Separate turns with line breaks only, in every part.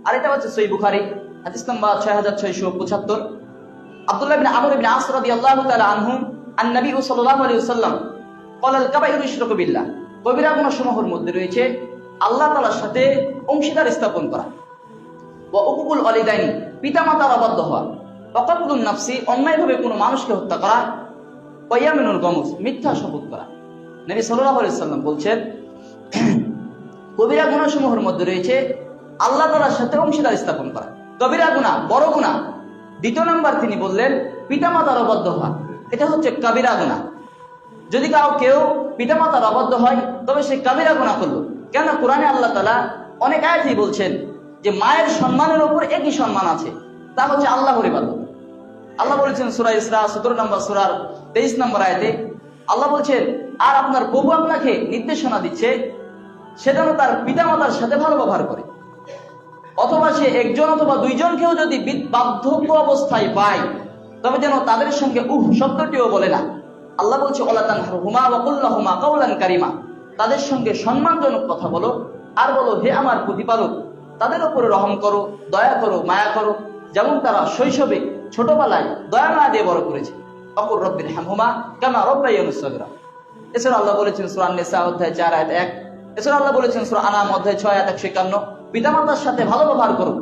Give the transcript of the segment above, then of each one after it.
আর এটা হচ্ছে সহিহ বুখারী হাদিস নাম্বার 6675। আব্দুল্লাহ ইবনে আমর ইবনে আস রাদিয়াল্লাহু তাআলা আনহু আন নবী সাল্লাল্লাহু আলাইহি ওয়াসাল্লাম ক্বাল আল কাবাইরু ইশরাকু বিল্লাহ, কবিরা গুনাহসমূহের মধ্যে রয়েছে আল্লাহ তাআলার সাথে অংশীদার স্থাপন করা, ওয়া উকুকুল ওয়ালিদাইনি, পিতামাতার অবাধ্য হওয়া, ওয়া কতলুন নাফসি, অন্যায়ভাবে কোনো মানুষকে হত্যা করা, ওয়া ইয়ামিনুল গামুস, মিথ্যা শপথ করা। নবী সাল্লাল্লাহু আলাইহি ওয়াসাল্লাম বলছেন কবিরা গুনাহসমূহের মধ্যে রয়েছে আল্লাহ তাআলার সাথে অংশীদার স্থাপন করা, কবিরা গুনাহ, বড় গুনাহ। দ্বিতীয় নাম্বার তিনি বললেন পিতামাতার অবাধ্য হওয়া, এটা হচ্ছে কবিরা গুনাহ। যদি কেউ পিতামাতার অবাধ্য হয় তবে সে কবিরা গুনাহ করলো। কেন? কোরআনে আল্লাহ তাআলা অনেক আয়াতেই বলছেন যে মায়ের সম্মানের উপর একই সম্মান আছে, তা হচ্ছে আল্লাহর ইবাদত। আল্লাহ বলেছেন সূরা ইসরা 17 নম্বর সূরার 23 নম্বর আয়াতে আল্লাহ বলছেন, আর আপনার প্রভু আপনাকে নির্দেশনা দিচ্ছে সে যেন তার পিতামাতার সাথে ভালো ব্যবহার করে, অথবা সে একজন অথবা দুইজনকেও যদি বার্ধক্য অবস্থায় পায় তবে যেন তাদের সঙ্গে শব্দটিও বলে না। আল্লাহ বলছে ওয়ালা তানহারহুমা ওয়া কুল লাহুমা কাওলান কারীমা, তাদের সঙ্গে সম্মানজনক কথা বলো, আর বলো হে আমার প্রতিপালক তাদের উপরে রহম করো, দয়া করো, মায়া করো, যেমন তারা শৈশবে ছোটবেলায় দয়া মায়া দিয়ে বড় করেছে। অকুর রব্বির হামহুমা কামা রাব্বায়ানি সগীরা। এছাড়া আল্লাহ বলেছেন সূরা নিসা অধ্যায় 4 আয়াত 1। এছাড়া আল্লাহ বলেছেন সূরা আনাম অধ্যায় 6 আয়াত 151, পিতামাতার সাথে ভালো ব্যবহার করো।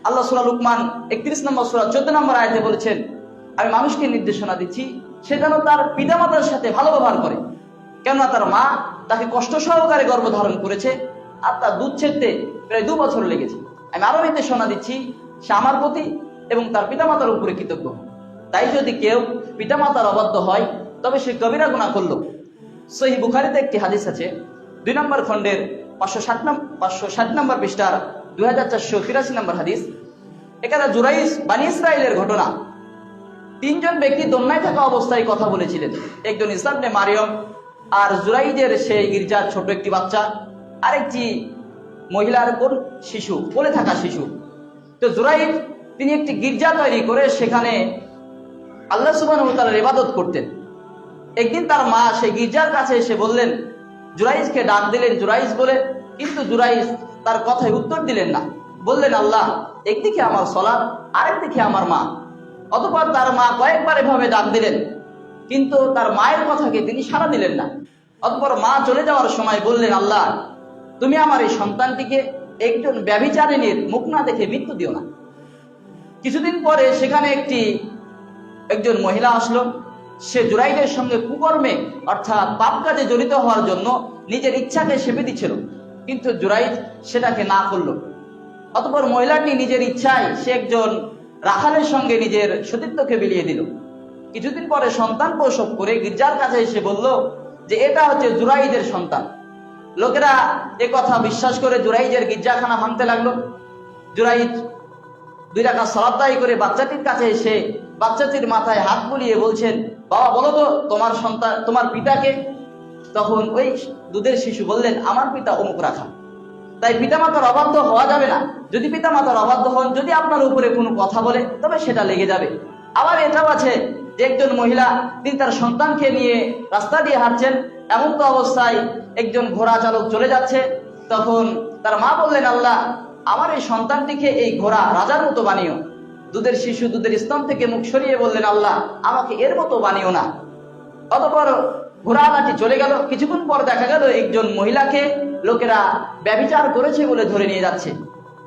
আল্লাহ সূরা লুকমান 31 নম্বর সূরা 14 নম্বর আয়াতে বলেছেন আমি মানুষকে নির্দেশনা দিচ্ছি সে যেন তার পিতামাতার সাথে ভালো ব্যবহার করে, কেননা তার মা তাকে কষ্ট সহকারে গর্ভধারণ করেছে আর তার দুধ ছেড়তে প্রায় 2 বছর লেগেছে। আমি আরো নির্দেশনা দিচ্ছি সে আমার প্রতি এবং তার পিতামাতার উপরে কৃতজ্ঞ। তাই যদি কেউ পিতামাতার অবাধ্য হয় তবে সে কবিরা গুনাহ করলো। সহিহ বুখারীতে একটি হাদিস আছে 2 নম্বর খণ্ডের 560 নম্বর পৃষ্ঠার 2483 নম্বর হাদিস। এখানে জুরাইজ বানি ইসরাইলের ঘটনা। 3 জন ব্যক্তি দোলনায় থাকা অবস্থায় কথা বলেছিলেন, একজন ঈসা ইবনে মারিয়ম, আর জুরাইজের সেই গির্জার ছোট একটি বাচ্চা, আরেকটি মহিলার কোন শিশু, কোলে থাকা শিশু। তো জুরাইজ তিনি একটি গির্জা তৈরি করে সেখানে আল্লাহ সুবহানাহু ওয়া তাআলার ইবাদত করতেন। একদিন তার মা সেই গির্জার কাছে এসে বললেন, জুরাইজকে ডাক দিলেন জুরাইজ বলে, কিন্তু জুরাইজ তার কথায় উত্তর দিলেন না। বললেন আল্লাহ, একদিকে আমার সালাত, আরেকদিকে আমার মা। অতঃপর তার মা কয়েকবার এভাবে ডাক দিলেন, কিন্তু তার মায়ের কথাকে তিনি সাড়া দিলেন না। অতঃপর মা চলে যাওয়ার সময় বললেন, আল্লাহ তুমি আমার এই সন্তানটিকে একজন ব্যভিচারিণীর মুখ না দেখে মৃত্যু দিও না। কিছুদিন পরে সেখানে একজন মহিলা আসলো। সে জুরাইজের সঙ্গে কুকর্মে অর্থাৎ পাপ কাজে জড়িত হওয়ার জন্য নিজের ইচ্ছাকে সেপে দিচ্ছিল, কিন্তু জুরাইজ সেটাকে না করলো। অতঃপর মহিলাটি নিজের ইচ্ছায় সে একজন রাখালের সঙ্গে নিজের সতীত্বকে বিলিয়ে দিল। কিছুদিন পরে সন্তান প্রসব করে গির্জার কাছে এসে বলল যে এটা হচ্ছে জুরাইজের সন্তান। লোকেরা এ কথা বিশ্বাস করে জুরাইজের গির্জাখানা ভাঙতে লাগলো। জুরাইজ 2 রাকাত সালাত আদায় করে বাচ্চাটির কাছে এসে বাচ্চাটির মাথায় হাত বুলিয়ে বলছেন, বাবা বলো তো তোমার সন্তান, তোমার পিতাকে? তখন ওই দুধের শিশু বললেন, আমার পিতা অমুক রাখা। তাই পিতামাতার অবাধ্য হওয়া যাবে না। যদি পিতামাতার অবাধ্য হন, যদি আপনার উপরে কোনো কথা বলে তবে সেটা লেগে যাবে। আবার এটাও আছে যে একজন মহিলা তিনি তার সন্তানকে নিয়ে রাস্তা দিয়ে হাঁটছেন, এমন তো অবস্থায় একজন ঘোড়া চালক চলে যাচ্ছে। তখন তার মা বললেন, আল্লাহ আমার এই সন্তানটিকে এই ঘোড়া রাজার মতো বানিও। দুধের শিশু দুধের স্তন থেকে মুখ সরিয়ে বললেন, আল্লাহ আমাকে এর মতো বানিও না। অতঃপর ঘোড়াটি চলে গেল। কিছুক্ষণ পর দেখা গেল একজন মহিলাকে লোকেরা ব্যভিচার করেছে বলে ধরে নিয়ে যাচ্ছে।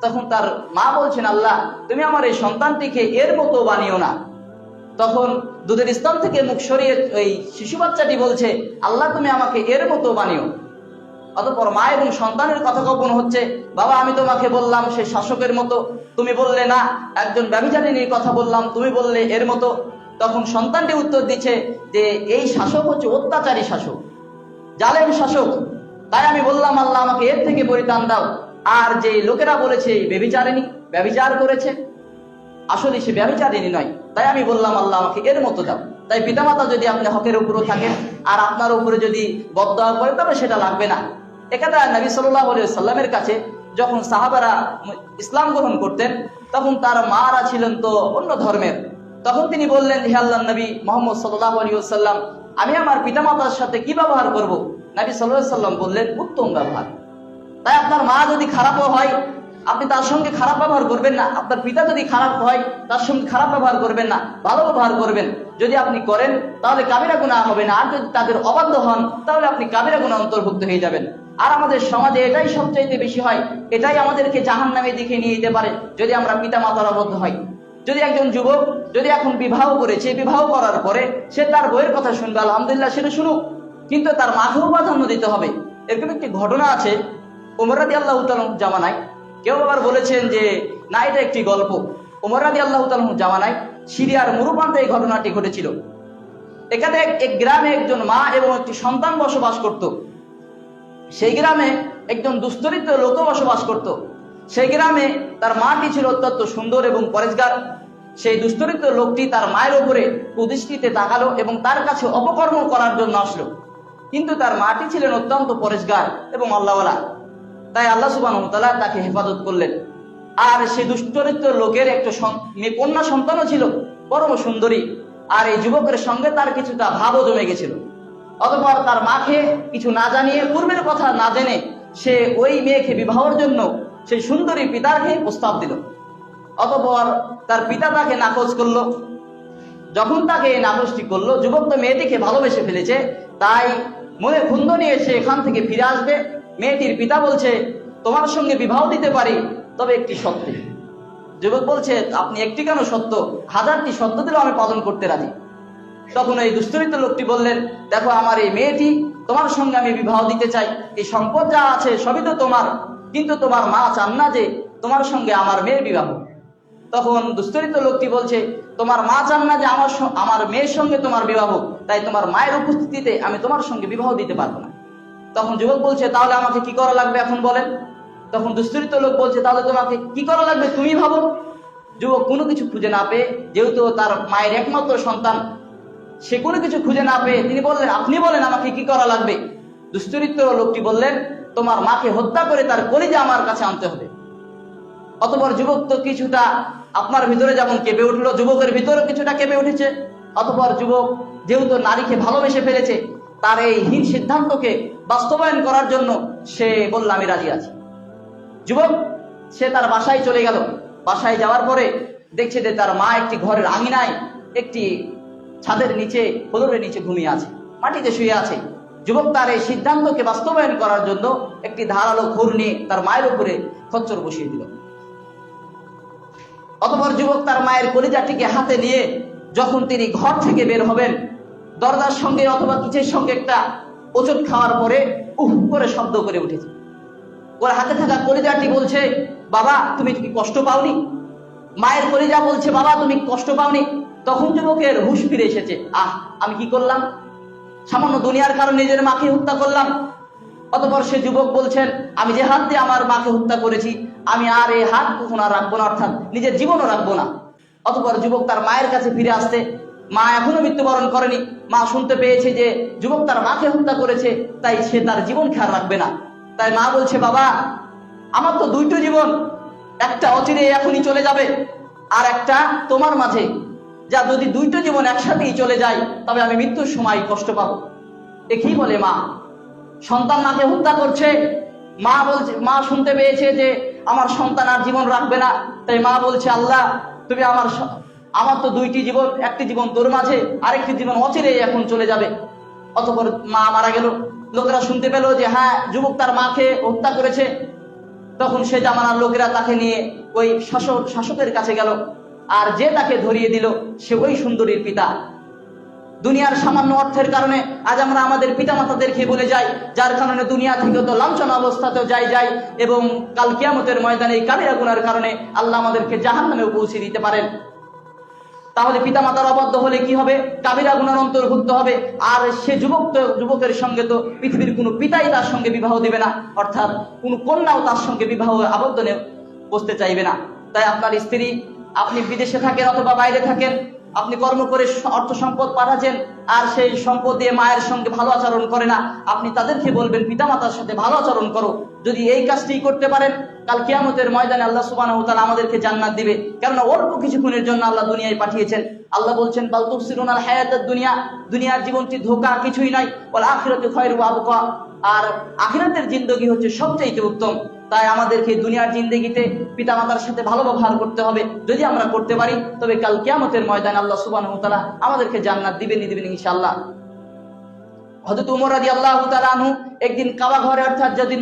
তখন তার মা বলছেন, আল্লাহ তুমি আমার এই সন্তানটিকে এর মতো বানিও না। তখন দুধের স্তন থেকে মুখ সরিয়ে ওই শিশু বাচ্চাটি বলছে, আল্লাহ তুমি আমাকে এর মতো বানিও। অতঃপর মা এবং সন্তানের কথোপকথন হচ্ছে, বাবা আমি তোমাকে বললাম সে শাসকের মতো, তুমি বললে না। একজন ব্যভিচারিণীর কথা বললাম, তুমি বললে এর মতো। তখন সন্তানটি উত্তর দিচ্ছে যে এই শাসক হচ্ছে অত্যাচারী শাসক, জালেম শাসক। তাই আমি বললাম আল্লাহ আমাকে এর থেকে পরিত্রাণ দাও। আর যে লোকেরা বলেছে ব্যভিচারিণী, ব্যভিচার করেছে, আসলে সে ব্যভিচারিণী নয়। তাই আমি বললাম আল্লাহ আমাকে এর মতো দাও। তাই পিতামাতা যদি আপনি হকের উপরে থাকেন আর আপনার উপরে যদি বদদোয়া করে তবে সেটা লাগবে না। এখানে নবী সাল্লাল্লাহু আলাইহি ওয়াসাল্লামের কাছে যখন সাহাবারা ইসলাম গ্রহণ করতেন তখন তার মারা ছিলেন তো অন্য ধর্মের। তখন তিনি বললেন, হে আল্লাহর নবী মুহাম্মদ সাল্লাল্লাহু আলাইহি ওয়াসাল্লাম আমি আমার পিতামাতার সাথে কি ব্যবহার করব? নবী সাল্লাল্লাহু আলাইহি ওয়াসাল্লাম বললেন, উত্তম ব্যবহার। তাই আপনার মা যদি খারাপও হয় আপনি তার সঙ্গে খারাপ ব্যবহার করবেন না। আপনার পিতা যদি খারাপ হয় তার সঙ্গে খারাপ ব্যবহার করবেন না, ভালো ব্যবহার করবেন। যদি আপনি করেন তাহলে কাবিরা গুনাহ হবে না, আর যদি তাদের অবাধ্য হন তাহলে আপনি কাবিরা গুনাহ অন্তর্ভুক্ত হয়ে যাবেন। আর আমাদের সমাজে এটাই সবচাইতে বেশি হয়, এটাই আমাদেরকে জাহান্নামের দিকে নিয়ে যেতে পারে যদি আমরা পিতা মাতার অবাধ্য হই। যদি একজন যুবক যদি এখন বিবাহ করেছে, বিবাহ করার পরে সে তার বইয়ের কথা শুনবে, আলহামদুলিল্লাহ, সেটা শুনুক, কিন্তু তার মাকেও প্রাধান্য দিতে হবে। এরকম একটি ঘটনা আছে ওমর রাদিয়াল্লাহু তাআলা জামানায়। কেউ আবার বলেছেন যে না, এটা একটি গল্প। ওমর রাদিয়াল্লাহু তাআলা জামানায় সিরিয়ার মরুপ্রান্তে এই ঘটনাটি ঘটেছিল। এখানে এক গ্রামে একজন মা এবং একটি সন্তান বসবাস করত। সেই গ্রামে একজন দুশ্চরিত্র লোকও বসবাস করত। সেই গ্রামে তার মাটি ছিল অত্যন্ত সুন্দর এবং পরেশগার। সেই দুশ্চরিত্র লোকটি তার মায়ের উপরে কুদৃষ্টিতে তাকালো এবং তার কাছে অপকর্ম করার জন্য আসলো। কিন্তু তার মাটি ছিলেন অত্যন্ত পরেশগার এবং আল্লাহওয়ালা, তাই আল্লাহ সুবহানাহু ওয়া তাআলা তাকে হেফাজত করলেন। আর সেই দুশ্চরিত্র লোকের একটা কন্যা সন্তানও ছিল, পরম সুন্দরী। আর এই যুবকের সঙ্গে তার কিছুটা ভাবও জমে গেছিল। অতঃপর তার মাকে কিছু না জানিয়ে, পূর্বের কথা না জেনে, সে ওই মেয়েকে বিবাহের জন্য সেই সুন্দরী পিতাকে প্রস্তাব দিল। অতঃপর তার পিতা তাকে নাকচ করলো। যখন তাকে নাকচটি করলো, যুবক তো মেয়েটিকে ভালোবেসে ফেলেছে, তাই মনে ক্ষুণ্ণ নিয়ে সে এখান থেকে ফিরে আসবে। মেয়েটির পিতা বলছে, তোমার সঙ্গে বিবাহ দিতে পারি, তবে একটি শর্তে। যুবক বলছে, আপনি একটি কেন সত্য, 1000টি সত্য দিলেও আমি পালন করতে রাজি। তখন এই দুশ্চরিত্র লোকটি বললেন, দেখো, আমার এই মেয়েটি, তোমার সঙ্গে আমি বিবাহ দিতে চাই, এই সম্পদ যা আছে সবই তো তোমার, কিন্তু তোমার মা চান না যে তোমার সঙ্গে আমার মেয়ের বিবাহ। তখন দুশ্চরিত্র লোকটি বলছে, তোমার মা চান না যে আমার মেয়ের সঙ্গে তোমার বিবাহ, তাই তোমার মায়ের উপস্থিতিতে আমি তোমার সঙ্গে বিবাহ দিতে পারবো না। তখন যুবক বলছে, তাহলে আমাকে কি করা লাগবে এখন বলেন। তখন দুশ্চরিত্র লোক বলছে, তাহলে তোমাকে কি করা লাগবে তুমি ভাবো। যুবক কোনো কিছু খুঁজে না পেয়ে, যেহেতু তার মায়ের একমাত্র সন্তান, সে কোনো কিছু খুঁজে না পেয়ে তিনি বললেন, আপনি বলেন আমাকে কি করা লাগবে। দুশ্চরিত্র লোকটি বললেন, তোমার মাকে হত্যা করে তার কলিজা আমার কাছে আনতে হবে। অতঃপর যুবক তো কিছুটা, আপনার ভিতরে যেমন কেঁপে উঠলো, যুবকের ভিতরে কিছুটা কেঁপে উঠেছে। অতঃপর যুবক যেহেতু নারীকে ভালোবেসে ফেলেছে, তার এই হীন সিদ্ধান্তকে বাস্তবায়ন করার জন্য সে বলল, আমি রাজি আছি। যুবক সে তার বাসায় চলে গেল। বাসায় যাওয়ার পরে দেখছে যে তার মা একটি ঘরের আঙিনায় একটি ছাদের নিচে, ফ্লোরের নিচে ঘুমিয়ে আছে, মাটিতে শুয়ে আছে। যুবক তার এই সিদ্ধান্তকে বাস্তবায়ন করার জন্য একটি ধারালো খুর নিয়ে তার মায়ের উপরে খচ্চর বসিয়ে দিল। অতঃপর যুবক তার মায়ের কলিজাটিকে হাতে নিয়ে যখন তিনি ঘর থেকে বের হবেন, দরজার সঙ্গে অথবা কিচের সঙ্গে একটা ওচট খাওয়ার পরে উহ করে শব্দ করে উঠেছে। ওর হাতে থাকা কলিজাটি বলছে, বাবা তুমি কি কষ্ট পাওনি? মায়ের কলিজা বলছে, বাবা তুমি কষ্ট পাওনি? তখন যুবকের হুঁশ ফিরে এসেছে। আমি কি করলাম? সামান্য দুনিয়ার কারণে নিজের মাকে হত্যা করলাম। অতঃপর সে যুবক বলছেন, আমি যে হাত দিয়ে আমার মাকে হত্যা করেছি, আমি আর এই হাত কখনো আর রাখবো না, অর্থাৎ নিজের জীবনও রাখবো না। অতঃপর যুবক তার মায়ের কাছে ফিরে আসতে, মা এখনো মৃত্যুবরণ করেনি। মা শুনতে পেয়েছে যে যুবক তার মাকে হত্যা করেছে, তাই সে তার জীবন খেয়াল রাখবে না। তাই মা বলছে, বাবা আমার তো দুইটো জীবন, একটা অচিরে এখনই চলে যাবে, আর একটা তোমার মাঝে, যা যদি দুইটো জীবন একসাথেই চলে যায় তবে আমি মৃত্যুর সময় কষ্ট পাবো। এ কি বলে মা? সন্তান মাকে হত্যা করছে। মা বলছে, মা শুনতে পেয়েছে যে আমার সন্তান আর জীবন রাখবে না, তাই মা বলছে, আল্লাহ তুমি আমার তো দুইটি জীবন, একটি জীবন তোর মাঝে, আরেকটি জীবন অচিরেই এখন চলে যাবে। অতঃপর মা মারা গেল। লোকেরা শুনতে পেল যে হ্যাঁ, যুবক তার মাকে হত্যা করেছে। তখন সে জামানার লোকেরা তাকে নিয়ে ওই শাসকের কাছে গেল, আর যে তাকে ধরিয়ে দিল সে ওই সুন্দরীর পিতা। দুনিয়ার সামান্য অর্থের কারণে আজ আমরা আমাদের পিতা মাতাদেরকে বলে যাই, যার কারণে দুনিয়া থেকে তো লাঞ্ছনা অবস্থাতেও যাই এবং কাল কিয়ামতের ময়দানে এই কাবিরা গুনার কারণে আল্লাহ আমাদেরকে জাহান্নামে পৌঁছে দিতে পারেন। তাহলে পিতা মাতার অবাধ্য হলে কি হবে? কাবিরা গুনার অন্তর্ভুক্ত হবে। আর সে যুবকের সঙ্গে তো পৃথিবীর কোনো পিতাই তার সঙ্গে বিবাহ দিবে না, অর্থাৎ কোনো কন্যাও তার সঙ্গে বিবাহ আবদ্ধ বসতে চাইবে না। তাই আপনার স্ত্রী, আপনি বিদেশে থাকেন অথবা বাইরে থাকেন, আপনি কর্ম করে অর্থ সম্পদ পাঠাচ্ছেন, আর সেই সম্পদ দিয়ে মায়ের সঙ্গে ভালো আচরণ করে না, আপনি তাদেরকে বলবেন পিতামাতার সাথে ভালো আচরণ করো। যদি এই কাজটি করতে পারেন, কাল কিয়ামতের ময়দানে আল্লাহ সুবহানাহু ওয়া তাআলা আমাদেরকে জান্নাত দিবে। কেননা অল্প কিছুক্ষণের জন্য আল্লাহ দুনিয়ায় পাঠিয়েছেন। আল্লাহ বলছেন, বাল তুসিরুনাল হায়াতাদ দুনিয়া, দুনিয়ার জীবনটি ধোঁকা, কিছুই নাই। ওয়াল আখিরাতু খায়রু ওয়া আবকা, আর আখিরাতের জিন্দেগি হচ্ছে সবচেয়ে উত্তম। তাই আমাদেরকে দুনিয়ার জিন্দেগিতে পিতামাতার সাথে ভালো ব্যবহার করতে হবে। যদি আমরা করতে পারি তবে কাল কিয়ামতের ময়দানে আল্লাহ সুবহানাহু ওয়া তাআলা আমাদেরকে জান্নাত দিবেন ইনশাআল্লাহ। হযরত ওমর রাদিয়াল্লাহু তাআলা আনহু একদিন কাবা ঘরে, অর্থাৎ যেদিন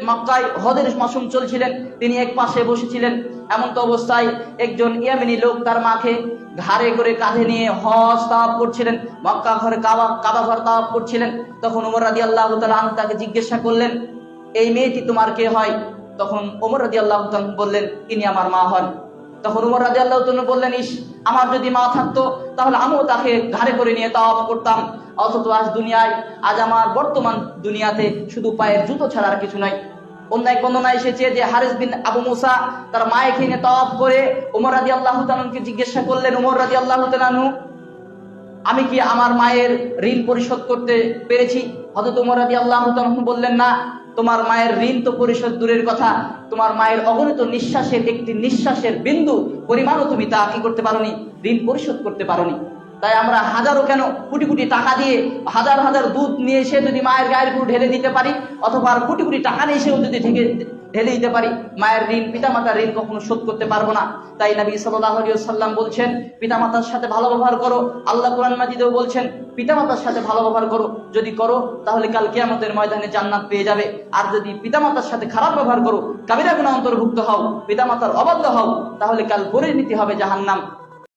মক্কায় হজের মাসুম চলছিলেন, তিনি এক পাশে বসেছিলেন। এমন তো অবস্থায় একজন ইয়েমেনি লোক তার মাকে ঘাড়ে করে কাঁধে নিয়ে হজ তাওয়াফ করছিলেন, মক্কা ঘরে কাবা ঘর তাওয়াফ করছিলেন। তখন ওমর রাদিয়াল্লাহু তাআলা আনহু তাকে জিজ্ঞাসা করলেন, এই মেয়েটি তোমার কে হয়? তখন ওমর রাদিয়াল্লাহু তাআলা বললেন, ইনি আমার মা হন। তখন ওমর রাদিয়াল্লাহু তাআলা বললেন, ইস, আমার যদি মা থাকতো তাহলে আমিও তাকে ঘাড়ে করে নিয়ে তাওয়াফ করতাম। অথচ আজ আমার বর্তমান দুনিয়াতে শুধু পায়ের জুতো ছাড়া আর কিছু নাই। অন্য এক বর্ণনা এসেছে যে হারিস বিন আবু মুসা তার মায়ের নিয়ে তাওয়াফ করে ওমর রাদিয়াল্লাহু তাআলাকে জিজ্ঞাসা করলেন, ওমর রাদিয়াল্লাহু তাআলা, আমি কি আমার মায়ের ঋণ পরিশোধ করতে পেরেছি? হযরত ওমর রাদিয়াল্লাহু তাআলা বললেন, না, তোমার মায়ের ঋণ তো পরিশোধ দূরের কথা, তোমার মায়ের অগণিত নিঃশ্বাসের একটি নিঃশ্বাসের বিন্দু পরিমাণও তুমি তা কি করতে পারোনি, ঋণ পরিশোধ করতে পারোনি। তাই আমরা হাজারো কেন কোটি কোটি টাকা দিয়ে হাজার হাজার দুধ নিয়ে এসে যদি মায়ের গায়ের উপর ঢেলে দিতে পারি, অথবা কোটি কোটি টাকা নিয়ে এসেও যদি ঢেলে দিতে পারি, মায়ের ঋণ, পিতামাতার ঋণ কখনো শোধ করতে পারবো না। তাই নবী সাল্লাল্লাহু আলাইহি ওয়াসাল্লাম বলছেন, পিতামাতার সাথে ভালো ব্যবহার করো। আল্লাহ কোরআন মাজিদেও বলছেন, পিতামাতার সাথে ভালো ব্যবহার করো। যদি করো তাহলে কাল কিয়ামতের ময়দানে জান্নাত পেয়ে যাবে। আর যদি পিতামাতার সাথে খারাপ ব্যবহার করো, কাবিরা গুনাহ অন্তর্ভুক্ত হও, পিতামাতার অবাধ্য হও, তাহলে কাল পরিণতি হবে জাহান্নাম।